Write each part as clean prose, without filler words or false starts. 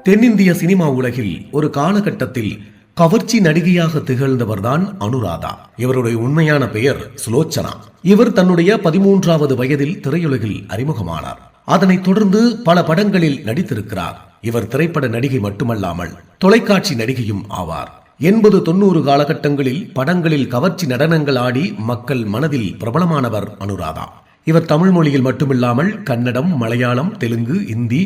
தென்னிந்திய சினிமா உலகில் ஒரு காலகட்டத்தில் கவர்ச்சி நடிகையாக திகழ்ந்தவர்தான் அனுராதா. இவருடைய உண்மையான பெயர் சுலோச்சனா. இவர் தன்னுடைய 13வது வயதில் திரையுலகில் அறிமுகமானார். அதனைத் தொடர்ந்து பல படங்களில் நடித்திருக்கிறார். இவர் திரைப்பட நடிகை மட்டுமல்லாமல் தொலைக்காட்சி நடிகையும் ஆவார். 80-90 காலகட்டங்களில் படங்களில் கவர்ச்சி நடனங்கள் ஆடி மக்கள் மனதில் பிரபலமானவர் அனுராதா. இவர் தமிழ் மொழியில் மட்டுமில்லாமல் கன்னடம், மலையாளம், தெலுங்கு, இந்தி,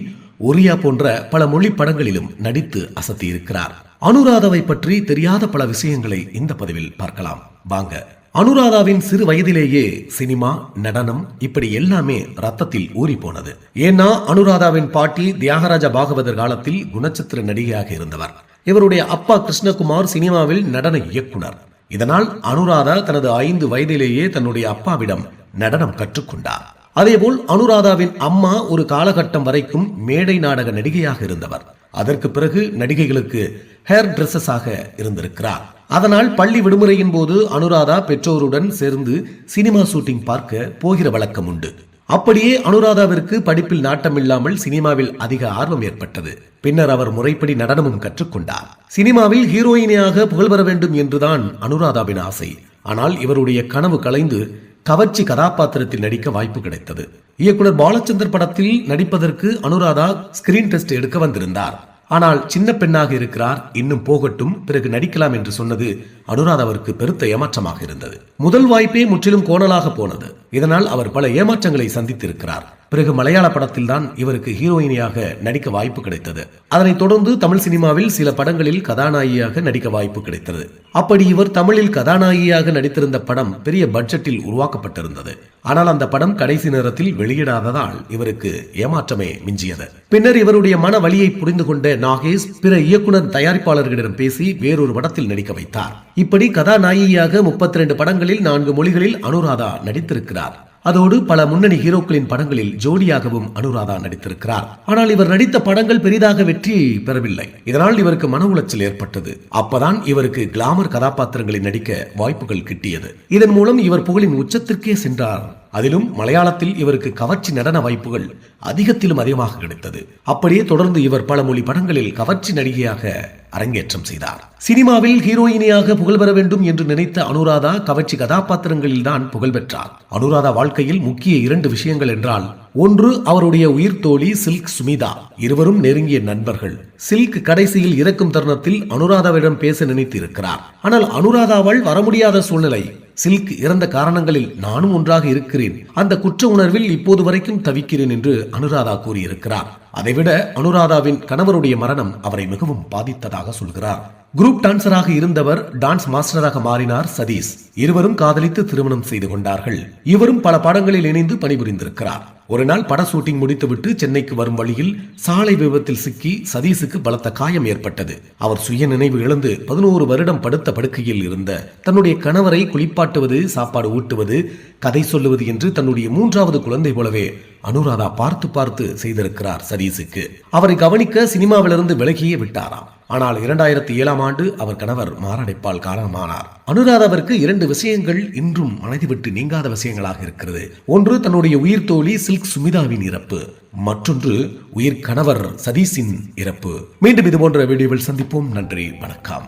ஒரியா போன்ற பல மொழி படங்களிலும் நடித்து அசத்தியிருக்கிறார். அனுராதாவை பற்றி தெரியாத பல விஷயங்களை இந்த பதிவில் பார்க்கலாம் வாங்க. அனுராதாவின் சிறு வயதிலேயே சினிமா, நடனம் இப்படி எல்லாமே ரத்தத்தில் ஊறி போனது. ஏன்னா அனுராதாவின் பாட்டி தியாகராஜ பாகவதர் காலத்தில் குணச்சித்திர நடிகையாக இருந்தவர். இவருடைய அப்பா கிருஷ்ணகுமார் சினிமாவில் நடன இயக்குனர். இதனால் அனுராதா தனது 5 வயதிலேயே தன்னுடைய அப்பாவிடம் நடனம் கற்றுக்கொண்டார். அதேபோல் அனுராதாவின் அம்மா ஒரு காலகட்டம் வரைக்கும் மேடை நாடக நடிகையாக இருந்தவர். அதற்கு பிறகு நடிகைகளுக்கு ஹேர் டிரெஸ்ஸஸாக இருந்திருக்கிறார். அதனால் பள்ளி விடுமுறையின் போது அனுராதா பெற்றோருடன் சேர்ந்து சினிமா ஷூட்டிங் பார்க்க போகிற வழக்கம் உண்டு. அப்படியே அனுராதாவிற்கு படிப்பில் நாட்டமில்லாமல் சினிமாவில் அதிக ஆர்வம் ஏற்பட்டது. பின்னர் அவர் முறைப்படி நடனமும் கற்றுக்கொண்டார். சினிமாவில் ஹீரோயினியாக புகழ் பெற வேண்டும் என்றுதான் அனுராதாவின் ஆசை. ஆனால் இவருடைய கனவு கலைந்து கவர்ச்சி கதாபாத்திரத்தில் நடிக்க வாய்ப்பு கிடைத்தது. இயக்குனர் பாலச்சந்தர் படத்தில் நடிப்பதற்கு அனுராதா ஸ்கிரீன் டெஸ்ட் எடுக்க வந்திருந்தார். ஆனால் சின்ன பெண்ணாக இருக்கிறார், இன்னும் போகட்டும், பிறகு நடிக்கலாம் என்று சொன்னது அனுராதாவிற்கு பெருத்த ஏமாற்றமாக இருந்தது. முதல் வாய்ப்பே முற்றிலும் கோணலாக போனது. இதனால் அவர் பல ஏமாற்றங்களை சந்தித்திருக்கிறார். பிறகு மலையாள படத்தில் தான் இவருக்கு ஹீரோயினியாக நடிக்க வாய்ப்பு கிடைத்தது. அதனைத் தொடர்ந்து தமிழ் சினிமாவில் சில படங்களில் கதாநாயகியாக நடிக்க வாய்ப்பு கிடைத்தது. அப்படி இவர் தமிழில் கதாநாயகியாக நடித்திருந்த படம் பெரிய பட்ஜெட்டில் உருவாக்கப்பட்டிருந்தது. ஆனால் அந்த படம் கடைசி நேரத்தில் வெளியிடாததால் இவருக்கு ஏமாற்றமே மிஞ்சியது. பின்னர் இவருடைய மன வலியை புரிந்து கொண்ட நாகேஷ் பிற இயக்குனர் தயாரிப்பாளர்களிடம் பேசி வேறொரு படத்தில் நடிக்க வைத்தார். இப்படி கதாநாயகியாக 32 படங்களில் 4 மொழிகளில் அனுராதா நடித்திருக்கிறார். அதோடு பல முன்னணி ஹீரோக்களின் படங்களில் ஜோடியாகவும் அனுராதா நடித்திருக்கிறார். ஆனால் இவர் நடித்த படங்கள் பெரிதாக வெற்றி பெறவில்லை. இதனால் இவருக்கு மன உளைச்சல் ஏற்பட்டது. அப்பதான் இவருக்கு கிளாமர் கதாபாத்திரங்களில் நடிக்க வாய்ப்புகள் கிட்டியது. இதன் மூலம் இவர் புகழின் உச்சத்திற்கே சென்றார். அதிலும் மலையாளத்தில் இவருக்கு கவர்ச்சி நடன வாய்ப்புகள் அதிகத்திலும் அதிகமாக கிடைத்தது. அப்படியே தொடர்ந்து இவர் பல மொழி படங்களில் கவர்ச்சி நடிகையாக அரங்கேற்றம் செய்தார். சினிமாவில் ஹீரோயினியாக புகழ் பெற வேண்டும் என்று நினைத்த அனுராதா கவர்ச்சி கதாபாத்திரங்களில் தான் புகழ் பெற்றார். அனுராதா வாழ்க்கையில் முக்கிய 2 விஷயங்கள் என்றால், ஒன்று அவருடைய உயிர் தோழி சில்க் சுமிதா. இருவரும் நெருங்கிய நண்பர்கள். சில்க் கடைசியில் இறக்கும் தருணத்தில் அனுராதாவிடம் பேச நினைத்து இருக்கிறார். ஆனால் அனுராதாவால் வர முடியாத சூழ்நிலை. சில்க் இறந்த காரணங்களில் நானும் ஒன்றாக இருக்கிறேன், அந்த குற்ற உணர்வில் இப்போது வரைக்கும் தவிக்கிறேன் என்று அனுராதா கூறியிருக்கிறார். அதைவிட அனுராதாவின் கணவருடைய மரணம் அவரை மிகவும் பாதித்ததாக சொல்கிறார். குரூப் டான்சராக இருந்தவர் டான்ஸ் மாஸ்டராக மாறினார் சதீஷ். இருவரும் காதலித்து திருமணம் செய்து கொண்டார்கள். இவரும் பல படங்களில் இணைந்து பணிபுரிந்திருக்கிறார். ஒரு நாள் பட ஷூட்டிங் முடித்துவிட்டு சென்னைக்கு வரும் வழியில் சாலை விபத்தில் சிக்கி சதீஷுக்கு பலத்த காயம் ஏற்பட்டது. அவர் சுய நினைவு இழந்து 11 வருடம் படுத்த படுக்கையில் இருந்த தன்னுடைய கணவரை குளிப்பாட்டுவது, சாப்பாடு ஊட்டுவது, கதை சொல்லுவது என்று தன்னுடைய 3வது குழந்தை போலவே அனுராதா பார்த்து பார்த்து செய்திருக்கிறார் சதீஷுக்கு. அவரை கவனிக்க சினிமாவிலிருந்து விலகியே விட்டாராம். ஆனால் 2007ஆம் ஆண்டு அவர் கணவர் மாரடைப்பால் காரணமானார். அனுராதாவிற்கு 2 விஷயங்கள் இன்றும் மனதை விட்டு நீங்காத விஷயங்களாக இருக்கிறது. ஒன்று தன்னுடைய உயிர் தோழி சில்க் சுமிதாவின் இறப்பு, மற்றொன்று உயிர் கணவர் சதீஷின் இறப்பு. மீண்டும் இது போன்ற வீடியோவில் சந்திப்போம். நன்றி, வணக்கம்.